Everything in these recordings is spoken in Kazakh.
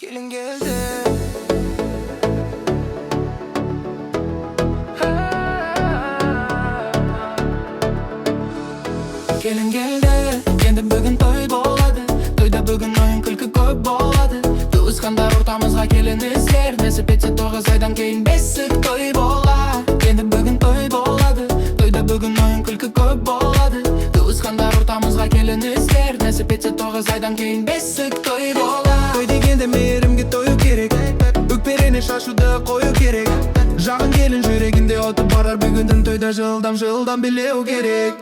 Gelin geldi. Gelin geldi. Endi bugün to'y bo'ladi. To'yda bugun o'yin kulki ko'p bo'ladi. Tu'sqanlar o'rtamizga kelinizlar. Nasib etsa 9 oydan keyin besiq to'y bo'ladi. Endi bugun to'y bo'ladi. To'yda bugun o'yin kulki ko'p bo'ladi. Tu'sqanlar o'rtamizga kelinizlar. Nasib etsa 9 oydan keyin besiq to'y bo'ladi. To'y deganda merimga to'yu kerak. O'kpereni shashuda qo'yu kerak. Jag'in kelin yuragingda yotib borar. Bugundan to'yda jildam bileu kerak.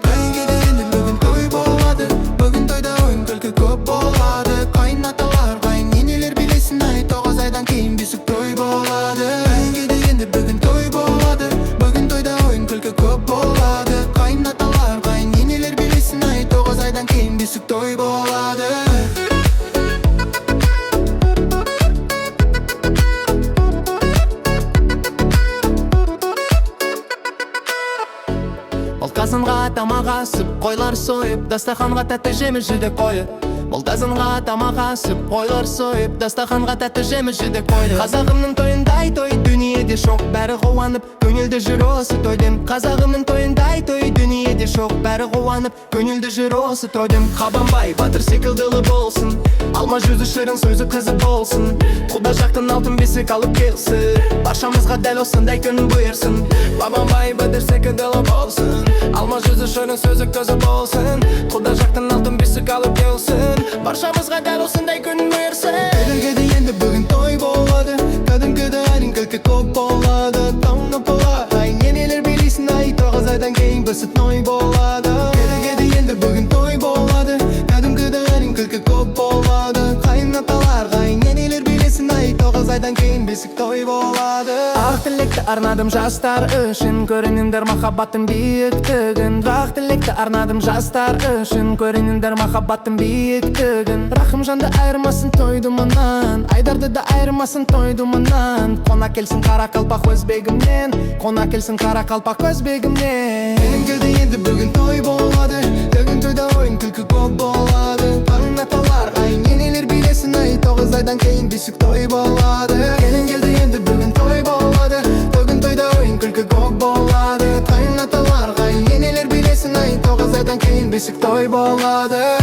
Endi bugun to'y bo'ladi. Bugun to'yda o'yin kulki ko'p bo'ladi. Qaynatalar, qayneneler bilesin ay 9 oydan keyin besiq to'y bo'ladi. Endi bugun to'y bo'ladi. Bugun to'yda o'yin kulki ko'p bo'ladi. Qaynatalar, qayneneler bilesin ay 9 oydan keyin besiq to'y bo'ladi. Qazınğa tamaq asıb, qoylar soyub, dastaxanğa tətə jemi jüdə qoyub. Qazınğa tamaq asıb, qoylar soyub, dastaxanğa tətə jemi jüdə qoyub. Qazağımның toyunday toy, dünyada şoq, bəri qovanıb, gönüldə jür osu toydum. Qazağımның toyunday toy, dünyada şoq, bəri qovanıb, gönüldə jür osu toydum. Qabanbay, batır sekildilı bolsun, alma жүзі шырын, сөзі қызы болсын. Құда жақтың алтын бесік алып келсін, баршамызға дәл осындай күн бұйырсын. Qabanbay, батыр секилдилы болсын, alma жүзі шырын, сөзі қызы болсын. Құда жақтың алтын бесік алып келсін, баршамызға дәл осындай күн бұйырсын. Кәдімгіде енді бүгін той болады, кәдімгіде әлің күлкі көп болады. Тауны бола, ай ненелер білесін ай 9 айдан кейін бісі той болады. Кәдімгіде енді бүгін той болады, кәдімгіде әлің күлкі көп болады. Қайнаталар, қайненелер білесін ай 9 айдан кейін бесік той болады. Ақ тілекті арнадым жастар үшін, көрініңдер махаббаттың биіктігін. Ақ тілекті арнадым жастар үшін, көрініңдер махаббаттың биіктігін. Рахым жанды айырмасын тойдымынан, айдарды да айырмасын тойдымынан. Қона келсін қара қалпақ өзбегімнен, қона келсін қара қалпақ өзбегімнен. Кәдімгіде енді бүгін той болады, бүгін тойда ойын күлкі көп болады. Қайнаталар, қайненелер білесін ай 9 айдан кейін бесік той болады. Келді енді бүгін той болады, бүгін тойда ойын күлкі көп болады. Қайнаталар, қайненелер білесін ай 9 айдан кейін бесік той болады.